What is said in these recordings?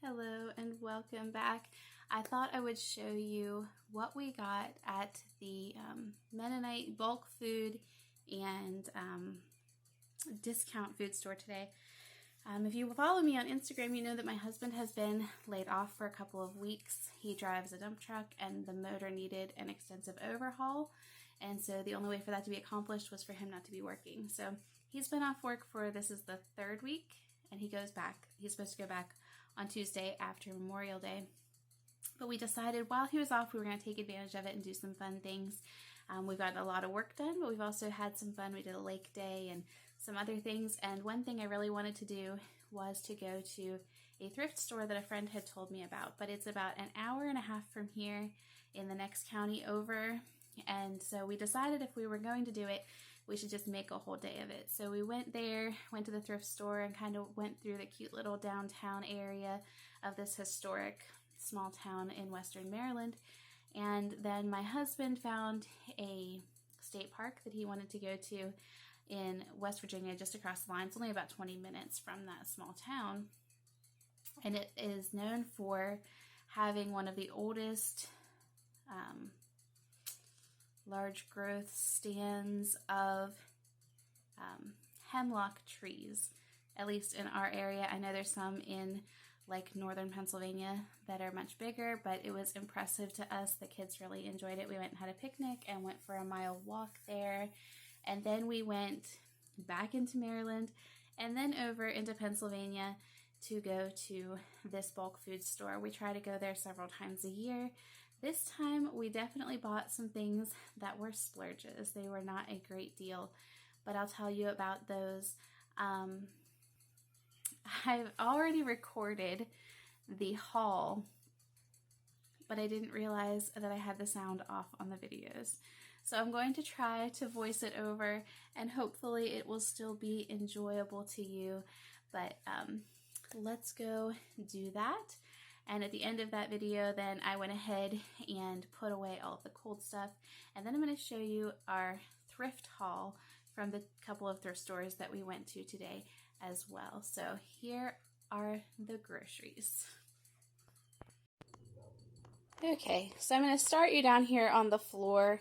Hello and welcome back. I thought I would show you what we got at the Mennonite bulk food and discount food store today. If you follow me on Instagram, you know that my husband has been laid off for a couple of weeks. He drives a dump truck and the motor needed an extensive overhaul. And so the only way for that to be accomplished was for him not to be working. So he's been off work this is the third week, and he's supposed to go back on Tuesday after Memorial Day. But we decided while he was off, we were going to take advantage of it and do some fun things. We've got a lot of work done, but we've also had some fun. We did a lake day and some other things. And one thing I really wanted to do was to go to a thrift store that a friend had told me about. But it's about an hour and a half from here in the next county over. And so we decided if we were going to do it, we should just make a whole day of it. So we went there, went to the thrift store, and kind of went through the cute little downtown area of this historic small town in Western Maryland. And then my husband found a state park that he wanted to go to in West Virginia, just across the line. It's only about 20 minutes from that small town. And it is known for having one of the oldest large growth stands of hemlock trees, at least in our area. I know there's some in like northern Pennsylvania that are much bigger, but it was impressive to us. The kids really enjoyed it. We went and had a picnic and went for a mile walk there. And then we went back into Maryland and then over into Pennsylvania to go to this bulk food store. We try to go there several times a year. This time we definitely bought some things that were splurges. They were not a great deal, but I'll tell you about those. I've already recorded the haul, but I didn't realize that I had the sound off on the videos. So I'm going to try to voice it over, and hopefully it will still be enjoyable to you. But let's go do that. And at the end of that video, then I went ahead and put away all of the cold stuff. And then I'm going to show you our thrift haul from the couple of thrift stores that we went to today as well. So here are the groceries. Okay, so I'm going to start you down here on the floor.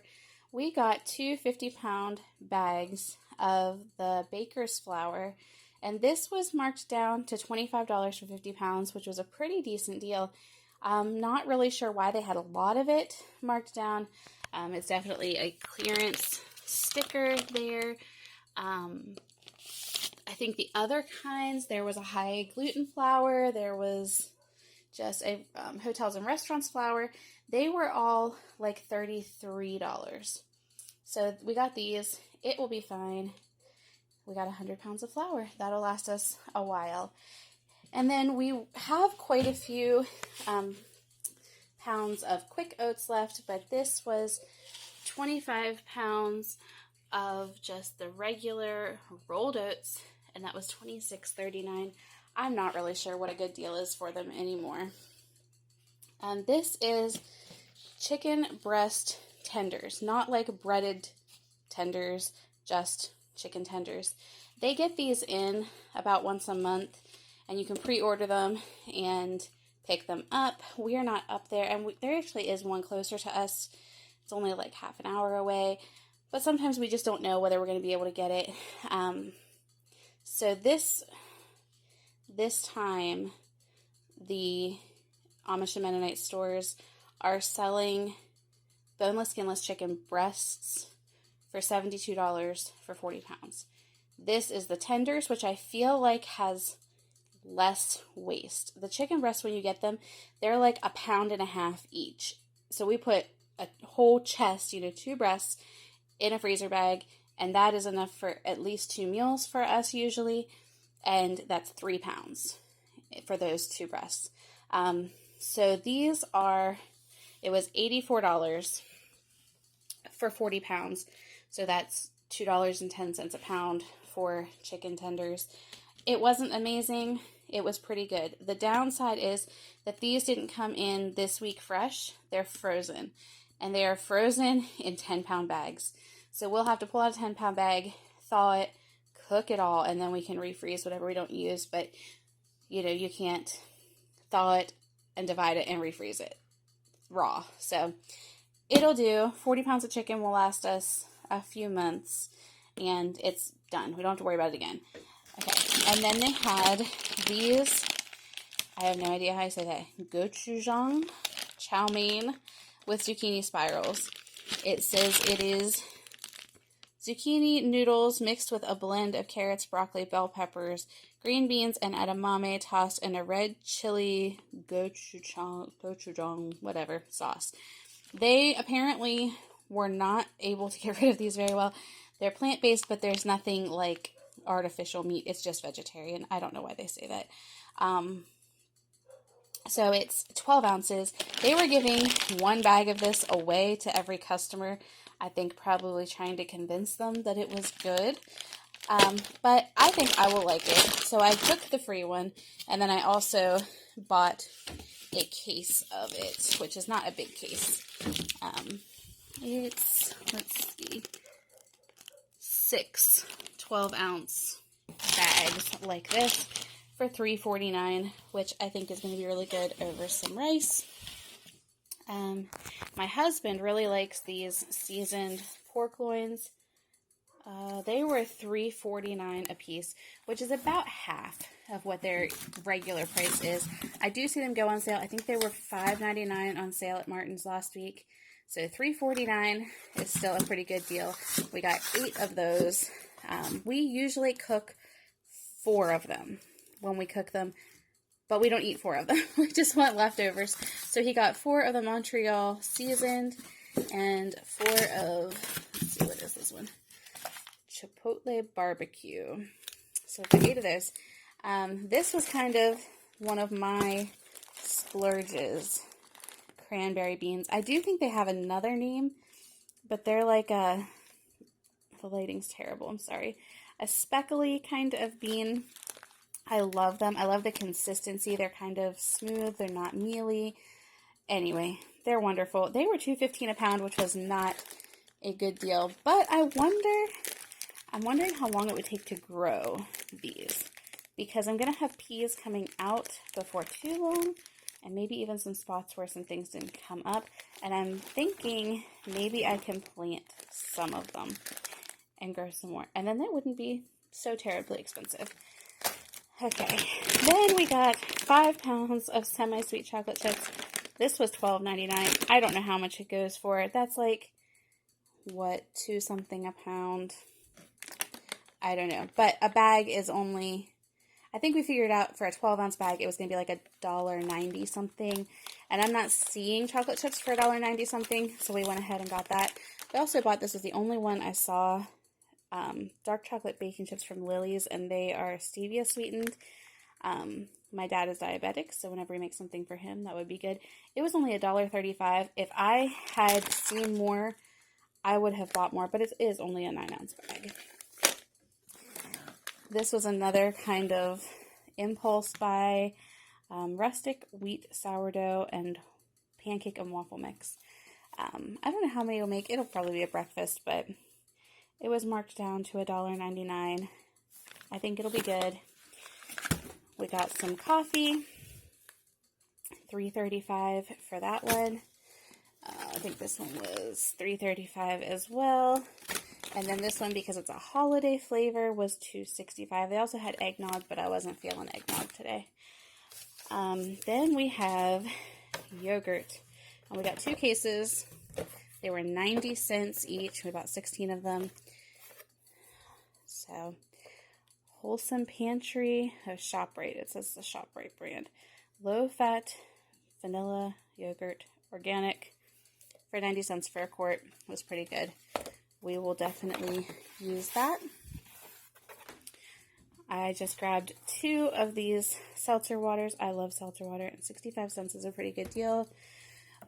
We got two 50-pound bags of the baker's flour. And this was marked down to $25 for 50 pounds, which was a pretty decent deal. I'm not really sure why they had a lot of it marked down. It's definitely a clearance sticker there. I think the other kinds, there was a high gluten flour. There was just a hotels and restaurants flour. They were all like $33. So we got these. It will be fine. We got 100 pounds of flour. That'll last us a while. And then we have quite a few pounds of quick oats left, but this was 25 pounds of just the regular rolled oats, and that was $26.39. I'm not really sure what a good deal is for them anymore. This is chicken breast tenders, not like breaded tenders, just chicken tenders. They get these in about once a month, and you can pre-order them and pick them up. We are not up there, and there actually is one closer to us. It's only like half an hour away, but sometimes we just don't know whether we're going to be able to get it. So this time, the Amish and Mennonite stores are selling boneless, skinless chicken breasts for $72 for 40 pounds. This is the tenders, which I feel like has less waste. The chicken breasts, when you get them, they're like 1.5 pounds each. So we put a whole chest, two breasts in a freezer bag, and that is enough for at least 2 meals for us usually, and that's 3 pounds for those 2 breasts. So these it was $84 for 40 pounds. So that's $2.10 a pound for chicken tenders. It wasn't amazing. It was pretty good. The downside is that these didn't come in this week fresh. They're frozen. And they are frozen in 10-pound bags. So we'll have to pull out a 10-pound bag, thaw it, cook it all, and then we can refreeze whatever we don't use. But, you can't thaw it, and divide it and refreeze it raw. So it'll do. 40 pounds of chicken will last us a few months, and it's done. We don't have to worry about it again. Okay, and then they had these, I have no idea how I say that, gochujang chow mein with zucchini spirals. It says it is zucchini noodles mixed with a blend of carrots, broccoli, bell peppers, green beans, and edamame tossed in a red chili gochujang, whatever, sauce. They apparently were not able to get rid of these very well. They're plant-based, but there's nothing like artificial meat. It's just vegetarian. I don't know why they say that. So it's 12 ounces. They were giving one bag of this away to every customer. I think probably trying to convince them that it was good. But I think I will like it. So I took the free one, and then I also bought a case of it, which is not a big case. It's, let's see, 6 12-ounce bags like this for $3.49, which I think is going to be really good over some rice. My husband really likes these seasoned pork loins. They were $3.49 a piece, which is about half of what their regular price is. I do see them go on sale. I think they were $5.99 on sale at Martin's last week. So $3.49 is still a pretty good deal. We got 8 of those. We usually cook 4 of them when we cook them, but we don't eat 4 of them. We just want leftovers. So he got 4 of the Montreal seasoned and 4 of, let's see, what is this one? Chipotle barbecue. So for 8 of those. This was kind of one of my splurges. Cranberry beans. I do think they have another name, but they're like the lighting's terrible, I'm sorry. A speckly kind of bean. I love them. I love the consistency. They're kind of smooth. They're not mealy. Anyway, they're wonderful. They were $2.15 a pound, which was not a good deal, but I'm wondering how long it would take to grow these, because I'm going to have peas coming out before too long, and maybe even some spots where some things didn't come up, and I'm thinking maybe I can plant some of them and grow some more, and then that wouldn't be so terribly expensive. Okay, then we got 5 pounds of semi-sweet chocolate chips. This was $12.99. I don't know how much it goes for. That's like, what, 2 something a pound? I don't know, but a bag is only, I think we figured out for a 12-ounce bag, it was going to be like $1.90 something, and I'm not seeing chocolate chips for $1.90 something, so we went ahead and got that. We also bought, this was the only one I saw, dark chocolate bacon chips from Lily's, and they are stevia sweetened. My dad is diabetic, so whenever we make something for him, that would be good. It was only $1.35. If I had seen more, I would have bought more, but it is only a 9-ounce bag. This was another kind of impulse buy, rustic wheat sourdough and pancake and waffle mix. I don't know how many it'll make. It'll probably be a breakfast, but it was marked down to $1.99. I think it'll be good. We got some coffee, $3.35 for that one. I think this one was $3.35 as well. And then this one, because it's a holiday flavor, was $2.65. They also had eggnog, but I wasn't feeling eggnog today. Then we have yogurt. And we got 2 cases. They were 90 cents each. We bought 16 of them. So, Wholesome Pantry of ShopRite. It says the ShopRite brand. Low-fat vanilla yogurt, organic, for 90 cents for a quart. It was pretty good. We will definitely use that. I just grabbed 2 of these seltzer waters. I love seltzer water, and 65 cents is a pretty good deal.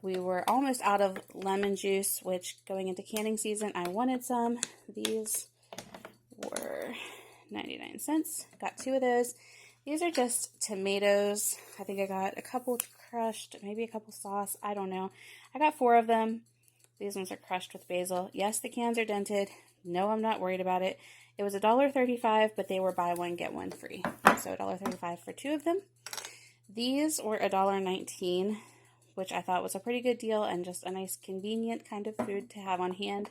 We were almost out of lemon juice, which going into canning season, I wanted some. These were 99 cents. Got 2 of those. These are just tomatoes. I think I got a couple crushed, maybe a couple sauce. I don't know. I got 4 of them. These ones are crushed with basil. Yes, the cans are dented. No, I'm not worried about it. It was $1.35, but they were buy one, get one free. So $1.35 for 2 of them. These were $1.19, which I thought was a pretty good deal and just a nice convenient kind of food to have on hand.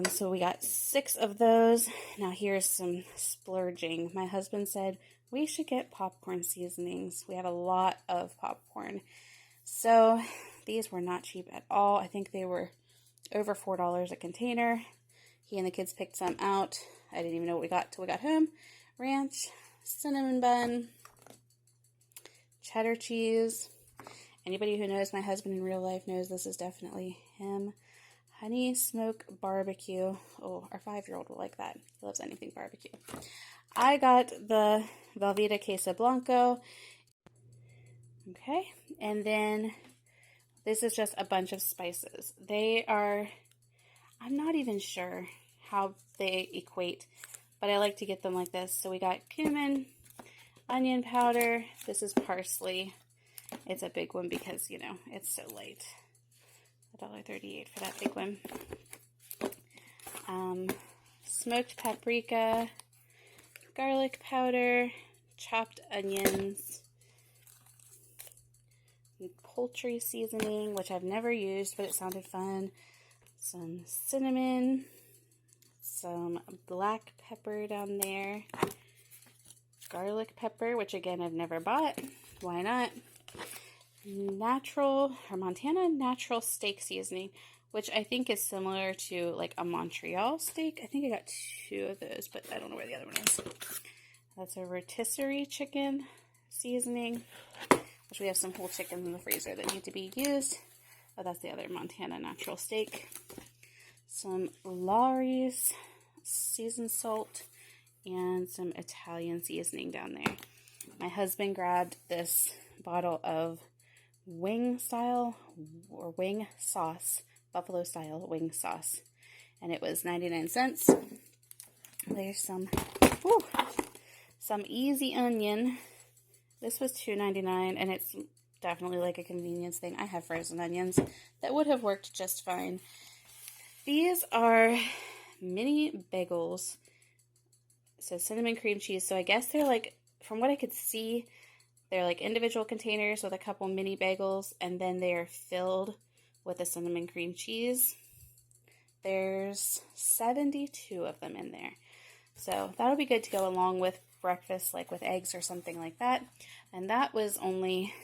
So we got 6 of those. Now here's some splurging. My husband said we should get popcorn seasonings. We have a lot of popcorn. So these were not cheap at all. I think they were over $4 a container. He and the kids picked some out. I didn't even know what we got till we got home. Ranch, cinnamon bun, cheddar cheese. Anybody who knows my husband in real life knows this is definitely him. Honey smoke barbecue. Oh, our 5-year-old will like that. He loves anything barbecue. I got the Velveeta Queso Blanco. Okay, and then this is just a bunch of spices. They are, I'm not even sure how they equate, but I like to get them like this. So we got cumin, onion powder. This is parsley. It's a big one because, you know, it's so light. $1.38 for that big one. Smoked paprika, garlic powder, chopped onions, poultry seasoning, which I've never used, but it sounded fun. Some cinnamon, some black pepper down there, garlic pepper, which again I've never bought. Why not? Montana natural steak seasoning, which I think is similar to like a Montreal steak. I think I got 2 of those, but I don't know where the other one is. That's a rotisserie chicken seasoning, which we have some whole chickens in the freezer that need to be used. Oh, that's the other Montana natural steak. Some Lawry's seasoned salt and some Italian seasoning down there. My husband grabbed this bottle of wing sauce, buffalo style wing sauce, and it was 99 cents. There's some easy onion. This was $2.99, and it's definitely like a convenience thing. I have frozen onions that would have worked just fine. These are mini bagels. So cinnamon cream cheese. So I guess they're like, from what I could see, they're like individual containers with a couple mini bagels, and then they are filled with a cinnamon cream cheese. There's 72 of them in there. So that'll be good to go along with breakfast, like with eggs or something like that. And that was only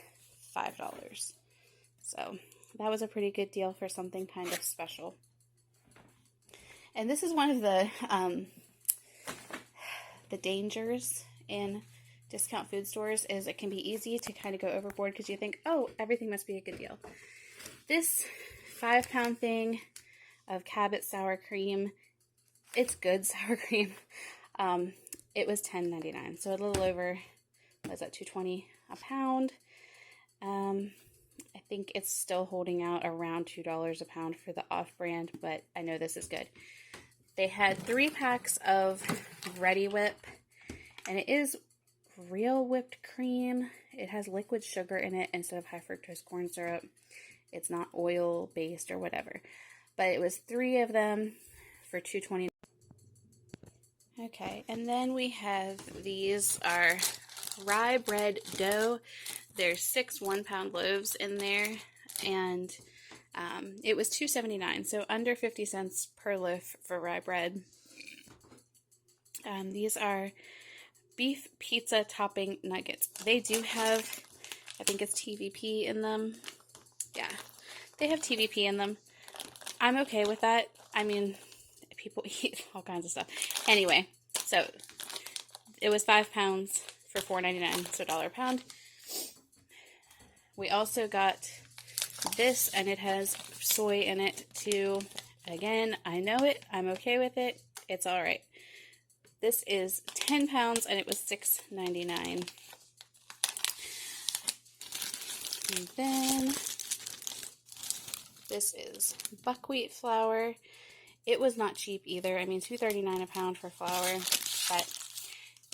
$5. So that was a pretty good deal for something kind of special. And this is one of the dangers in discount food stores, is it can be easy to kind of go overboard because you think, oh, everything must be a good deal. This 5-pound thing of Cabot sour cream, it's good sour cream. It was $10.99, so a little over, was that $2.20 a pound? I think it's still holding out around $2 a pound for the off-brand, but I know this is good. They had 3 packs of Ready Whip, and it is real whipped cream. It has liquid sugar in it instead of high fructose corn syrup. It's not oil based or whatever, but it was 3 of them for $2.20. Okay, and then we have, these are rye bread dough. There's 6 1-pound loaves in there, and it was $2.79, so under 50 cents per loaf for rye bread. These are beef pizza topping nuggets. They do have, I think it's TVP in them. Yeah, they have TVP in them. I'm okay with that. I mean, people eat all kinds of stuff. Anyway, so it was 5 pounds for $4.99, so $1 a pound. We also got this, and it has soy in it too. Again, I know it. I'm okay with it. It's all right. This is 10 pounds, and it was $6.99. And then this is buckwheat flour. It was not cheap either. I mean, $2.39 a pound for flour, but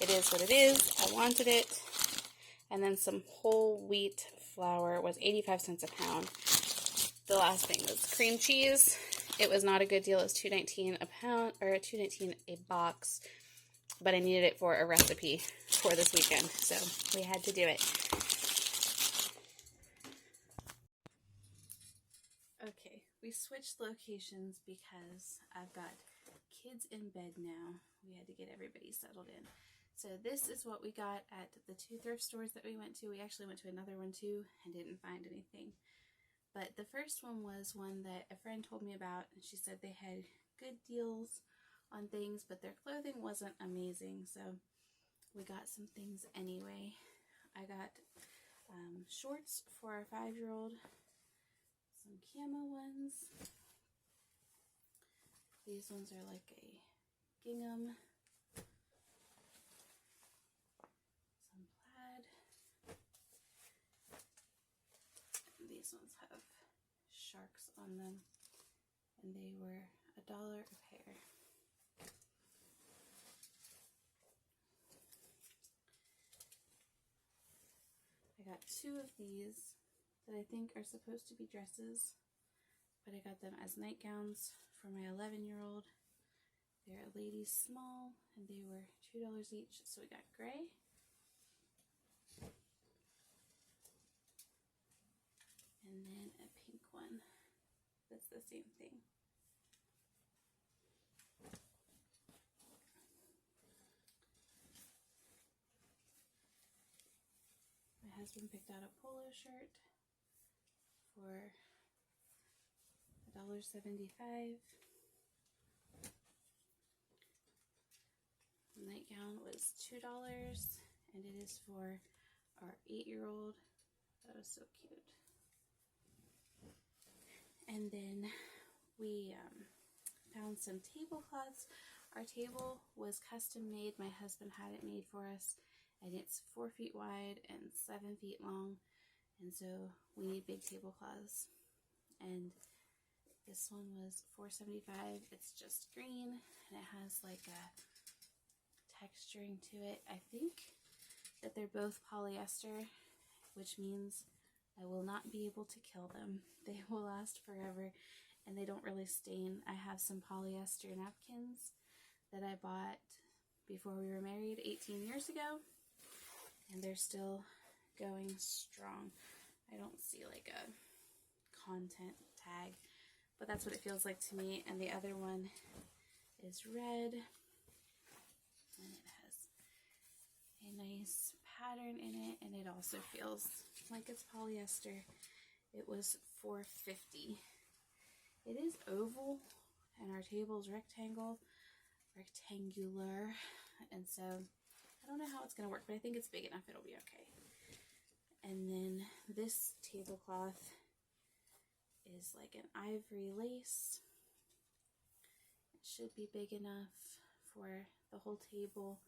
it is what it is. I wanted it. And then some whole wheat flour was 85 cents a pound. The last thing was cream cheese. It was not a good deal. It was $2.19 a pound, or $2.19 a box. but I needed it for a recipe for this weekend, so we had to do it. Okay, we switched locations because I've got kids in bed now. We had to get everybody settled in. So this is what we got at the 2 thrift stores that we went to. We actually went to another one too and didn't find anything. But the first one was one that a friend told me about, and she said they had good deals on things, but their clothing wasn't amazing, so we got some things anyway. I got shorts for our 5-year-old, some camo ones. These ones are like a gingham, some plaid. These ones have sharks on them, and they were $1 a pair. I got 2 of these that I think are supposed to be dresses, but I got them as nightgowns for my 11-year-old. They're a ladies small, and they were $2 each, so we got gray. And then a pink one that's the same thing. My husband picked out a polo shirt for $1.75. The nightgown was $2, and it is for our 8-year-old. That was so cute. And then we found some tablecloths. Our table was custom made. My husband had it made for us, and it's 4 feet wide and 7 feet long, and so we need big tablecloths. And this one was $4.75. It's just green, and it has like a texturing to it. I think that they're both polyester, which means I will not be able to kill them. They will last forever, and they don't really stain. I have some polyester napkins that I bought before we were married 18 years ago, and they're still going strong. I don't see like a content tag, but that's what it feels like to me. And the other one is red, and it has a nice pattern in it, and it also feels like it's polyester. It was $4.50. It is oval, and our table's rectangular, and so I don't know how it's going to work, but I think it's big enough it'll be okay. And then this tablecloth is like an ivory lace. It should be big enough for the whole table.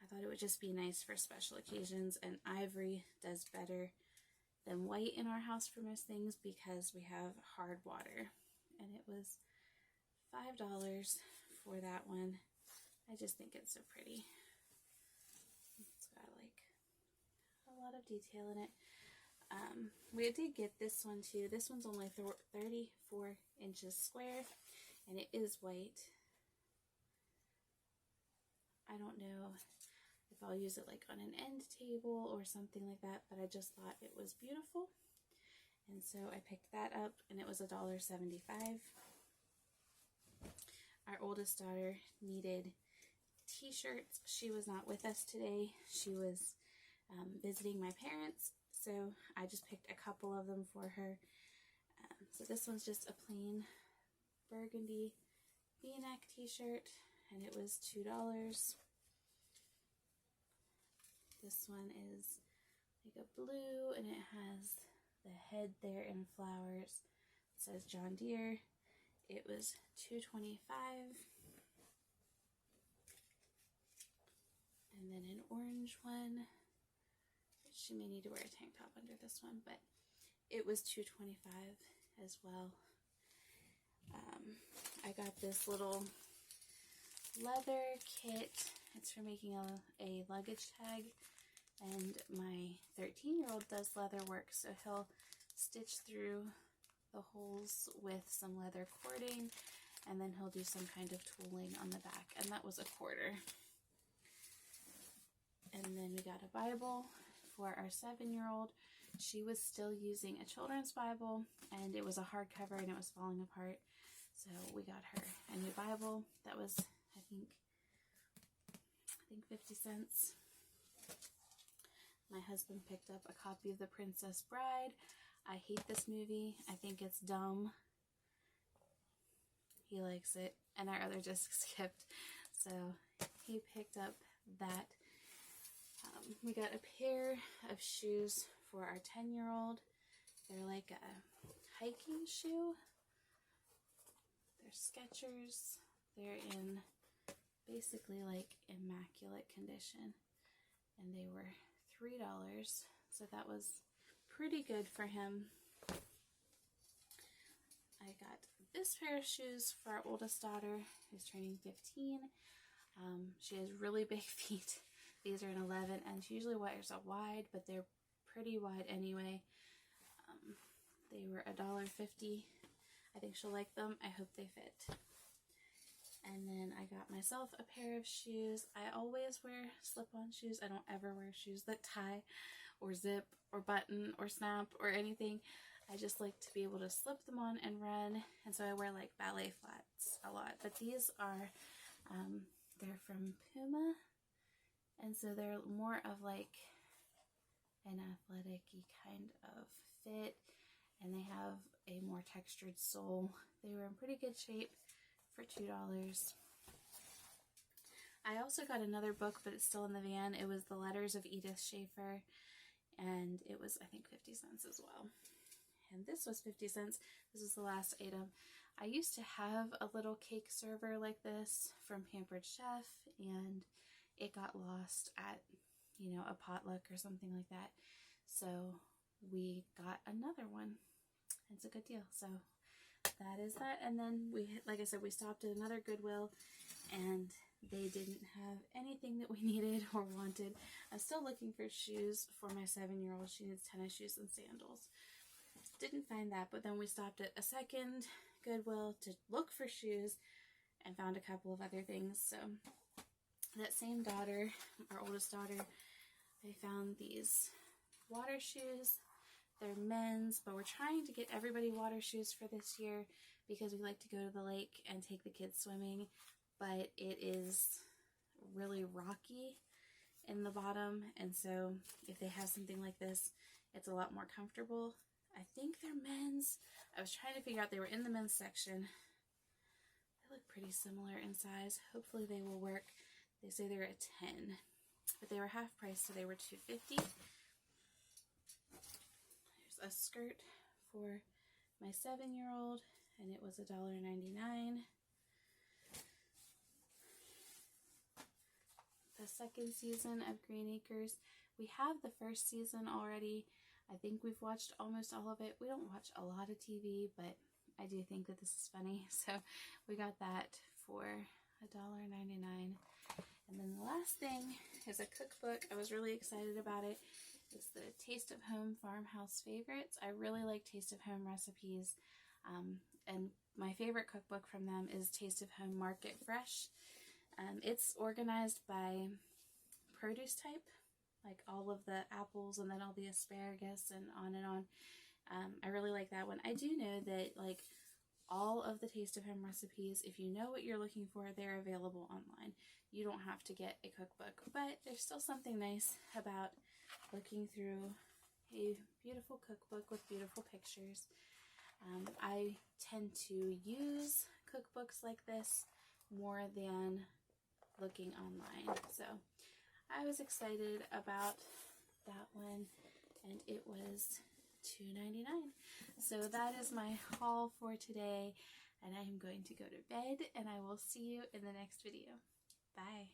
I thought it would just be nice for special occasions, and ivory does better than white in our house for most things because we have hard water. And it was $5 for that one. I just think it's so pretty. It's got like a lot of detail in it. We did get this one too. This one's only 34 inches square, and it is white. I don't know if I'll use it like on an end table or something like that, but I just thought it was beautiful, and so I picked that up, and it was $1.75. Our oldest daughter needed t-shirts. She was not with us today. She was visiting my parents, so I just picked a couple of them for her. So this one's just a plain burgundy V-neck t-shirt, and it was $2. This one is like a blue, and it has the head there in flowers. It says John Deere. It was $2.25. And then an orange one, which she may need to wear a tank top under this one, but it was $2.25 as well. I got this little leather kit. It's for making a luggage tag, and my 13-year-old does leather work, so he'll stitch through the holes with some leather cording, and then he'll do some kind of tooling on the back, and that was $1. and then we got a Bible for our 7-year-old. She was still using a children's Bible, and it was a hardcover and it was falling apart. So we got her a new Bible that was, I think 50 cents. My husband picked up a copy of The Princess Bride. I hate this movie. I think it's dumb. He likes it, and our other disc skipped, so he picked up that. We got a pair of shoes for our 10-year-old. They're like a hiking shoe. They're Skechers. They're in basically like immaculate condition, and they were $3, so that was pretty good for him. I got this pair of shoes for our oldest daughter, who's turning 15. She has really big feet. These are an 11, and she usually wears a wide, but they're pretty wide anyway. They were $1.50. I think she'll like them. I hope they fit. And then I got myself a pair of shoes. I always wear slip-on shoes. I don't ever wear shoes that tie or zip or button or snap or anything. I just like to be able to slip them on and run. And so I wear like ballet flats a lot. But these are, they're from Puma. And so they're more of like an athletic-y kind of fit. And they have a more textured sole. They were in pretty good shape for $2. I also got another book, but it's still in the van. It was The Letters of Edith Schaefer, and it was, I think, 50 cents as well. And this was 50 cents. This is the last item. I used to have a little cake server like this from Pampered Chef, and it got lost at, you know, a potluck or something like that. So we got another one. It's a good deal. So that is that. And then we, like I said, we stopped at another Goodwill, and they didn't have anything that we needed or wanted. I'm still looking for shoes for my 7-year-old. She needs tennis shoes and sandals. Didn't find that, but then we stopped at a second Goodwill to look for shoes and found a couple of other things. So that same daughter, our oldest daughter, I found these water shoes. They're men's, but we're trying to get everybody water shoes for this year because we like to go to the lake and take the kids swimming, but it is really rocky in the bottom, and so if they have something like this, it's a lot more comfortable. I think they're men's. I was trying to figure out, they were in the men's section. They look pretty similar in size. Hopefully they will work. They say they're a 10, but they were half price, so they were $2.50. A skirt for my 7-year-old, and it was $1.99. The second season of Green Acres. We have the first season already. I think we've watched almost all of it. We don't watch a lot of TV, but I do think that this is funny, so we got that for $1.99. And then the last thing is a cookbook. I was really excited about it. It's the Taste of Home Farmhouse Favorites. I really like Taste of Home recipes, and my favorite cookbook from them is Taste of Home Market Fresh. It's organized by produce type, like all of the apples and then all the asparagus and on and on. I really like that one. I do know that like all of the Taste of Home recipes, if you know what you're looking for, they're available online. You don't have to get a cookbook, but there's still something nice about looking through a beautiful cookbook with beautiful pictures. I tend to use cookbooks like this more than looking online, so I was excited about that one, and it was $2.99. So that is my haul for today, and I am going to go to bed, and I will see you in the next video. Bye.